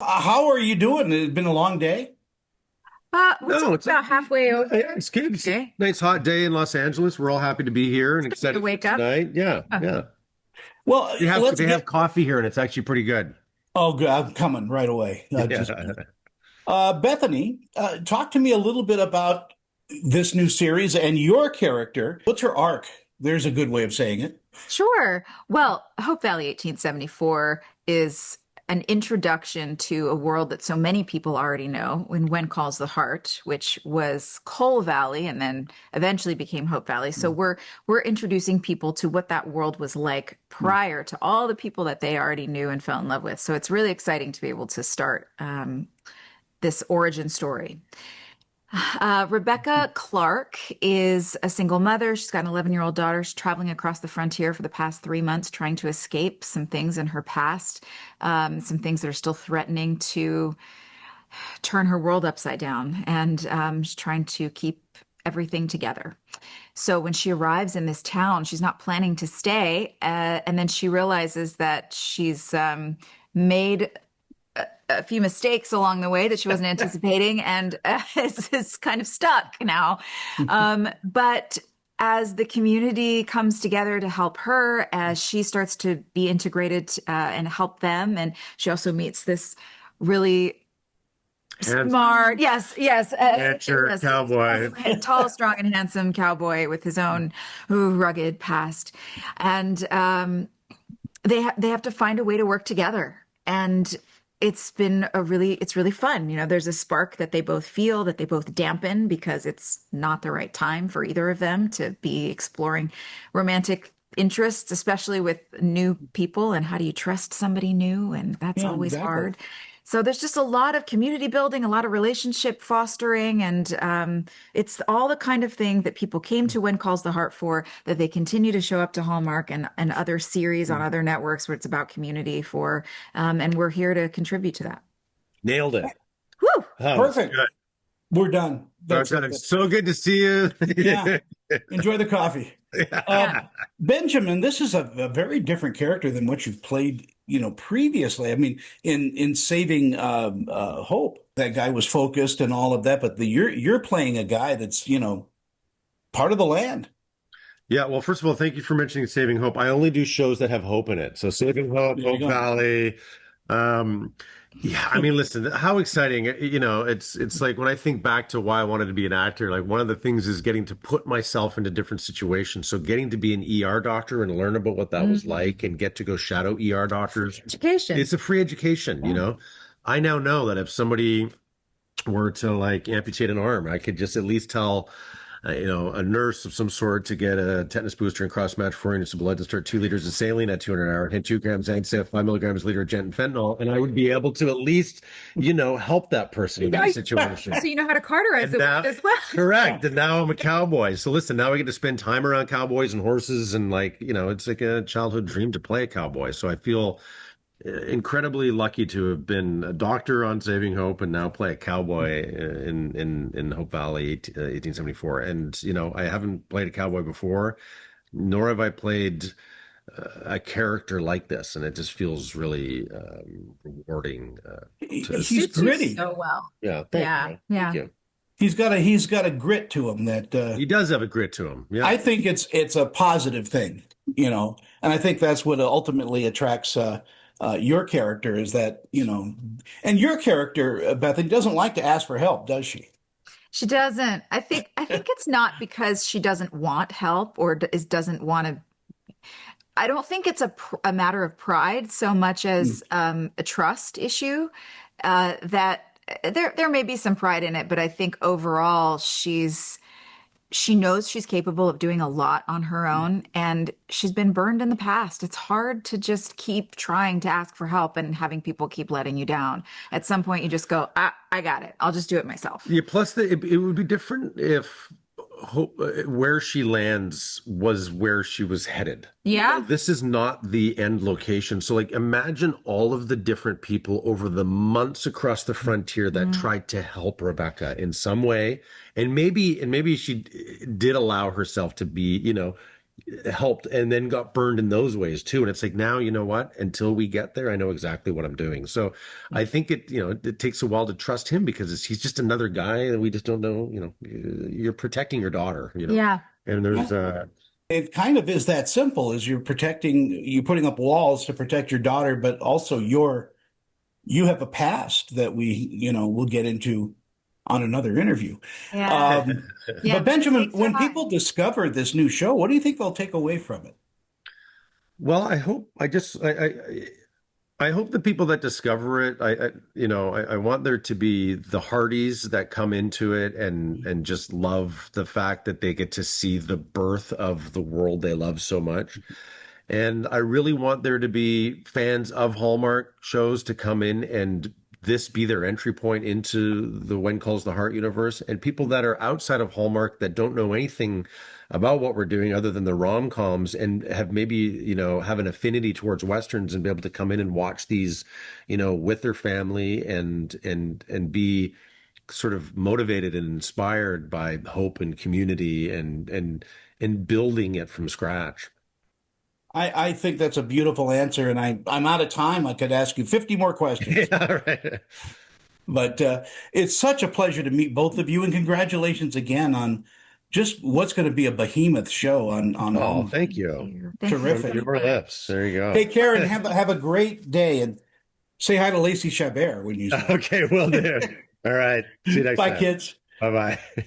How are you doing? It's been a long day. What's No, about halfway over? yeah, it's good. It's a Okay. nice hot day in Los Angeles. We're all happy to be here and To excited for wake up. tonight. Yeah, Huh. yeah. Well, They have let's they have get. coffee here and it's actually pretty good. Oh, good. I'm coming right away. Just Yeah. Bethany, talk to me a little bit about this new series and your character. What's her arc? There's a good way of saying it. Sure. Well, Hope Valley 1874 is an introduction to a world that so many people already know when When Calls the Heart, which was Coal Valley and then eventually became Hope Valley. So we're introducing people to what that world was like prior to all the people that they already knew and fell in love with. So it's really exciting to be able to start this origin story. Rebecca Clark is a single mother. She's got an 11-year-old daughter. She's traveling across the frontier for the past 3 months, trying to escape some things in her past, some things that are still threatening to turn her world upside down. And she's trying to keep everything together. So when she arrives in this town, she's not planning to stay. And then she realizes that she's made a few mistakes along the way that she wasn't anticipating and is kind of stuck now. But as the community comes together to help her, as she starts to be integrated and help them, and she also meets this really And smart, rancher, yes, cowboy. tall, strong, and handsome cowboy with his own rugged past, and they have to find a way to work together. And it's really fun. You know, there's a spark that they both feel that they both dampen because it's not the right time for either of them to be exploring romantic interests, especially with new people. And how do you trust somebody new? And that's Yeah, always exactly. hard. So there's just a lot of community building, a lot of relationship fostering, and it's all the kind of thing that people came to When Calls the Heart for, that they continue to show up to Hallmark and other series on other networks where it's about community for, and we're here to contribute to that. Nailed it. Woo! Oh, that's Perfect. good. We're done. That's Okay, it. it's so good to see you. Yeah. Enjoy the coffee. Uh, Yeah. Benjamin, this is a very different character than what you've played, previously. I mean, in Saving Hope, that guy was focused and all of that, but you're playing a guy that's, part of the land. Yeah, well, first of all, thank you for mentioning Saving Hope. I only do shows that have hope in it. So Saving Hope, There you Hope go. Valley. Um, yeah, I mean, listen, how exciting. It's like when I think back to why I wanted to be an actor, like one of the things is getting to put myself into different situations. So getting to be an ER doctor and learn about what that was Mm. like and get to go shadow ER doctors. Education. It's a free education, you Yeah. know. I now know that if somebody were to like amputate an arm, I could just at least tell a nurse of some sort to get a tetanus booster and cross-match 4 units of blood to start 2 liters of saline at 200 an hour, hit 2 grams NSAID, 5 milligrams a liter of gent and fentanyl, and I would be able to at least, help that person in that Nice. situation. So you know how to cauterize And the now, wound as well. correct. And now I'm a cowboy. So listen, now I get to spend time around cowboys and horses, and like, it's like a childhood dream to play a cowboy. So I feel incredibly lucky to have been a doctor on Saving Hope and now play a cowboy in Hope Valley 1874. And I haven't played a cowboy before, nor have I played a character like this, and it just feels really rewarding It to He's suits you gritty. so well. yeah. Thank you, Yeah, man. Thank yeah. you. He's got a grit to him that He does have a grit to him. Yeah. I think it's a positive thing, and I think that's what ultimately attracts your character is that, and your character, Bethany, doesn't like to ask for help, does she? She doesn't. I think it's not because she doesn't want help or doesn't want to. I don't think it's a matter of pride so much Mm. as a trust issue. That there may be some pride in it, but I think overall she knows she's capable of doing a lot on her own, and she's been burned in the past. It's hard to just keep trying to ask for help and having people keep letting you down. At some point, you just go, I got it. I'll just do it myself. Yeah, plus it would be different if where she lands was where she was headed. Yeah. This is not the end location. So, like, imagine all of the different people over the months across the frontier that Mm. tried to help Rebecca in some way, and maybe she did allow herself to be, helped and then got burned in those ways too. And it's like, now, you know what? Until we get there, I know exactly what I'm doing. So I think it takes a while to trust him because he's just another guy that we just don't know, you're protecting your daughter, Yeah. and there's, It kind of is that simple as you're putting up walls to protect your daughter, but also you have a past that we'll get into on another interview. Yeah. Um, Yeah. but But it Benjamin, takes when time. people discover this new show, what do you think they'll take away from it? well, I hope, I hope the people that discover it, I want there to be the Hardys that come into it and just love the fact that they get to see the birth of the world they love so much. And I really want there to be fans of Hallmark shows to come in and this be their entry point into the When Calls the Heart universe. And people that are outside of Hallmark that don't know anything about what we're doing other than the rom-coms and have maybe, have an affinity towards Westerns and be able to come in and watch these, with their family and be sort of motivated and inspired by hope and community and building it from scratch. I think that's a beautiful answer, and I'm out of time. I could ask you 50 more questions, Yeah, right. but it's such a pleasure to meet both of you, and congratulations again on just what's going to be a behemoth show on Oh, Hallmark. thank Thank you. you. Thank you From so Terrific. your lips. much. There you go. Take care and have a great day, and say hi to Lacey Chabert when you see Okay, will do. All right. See you her. next Bye, time. kids. Bye bye.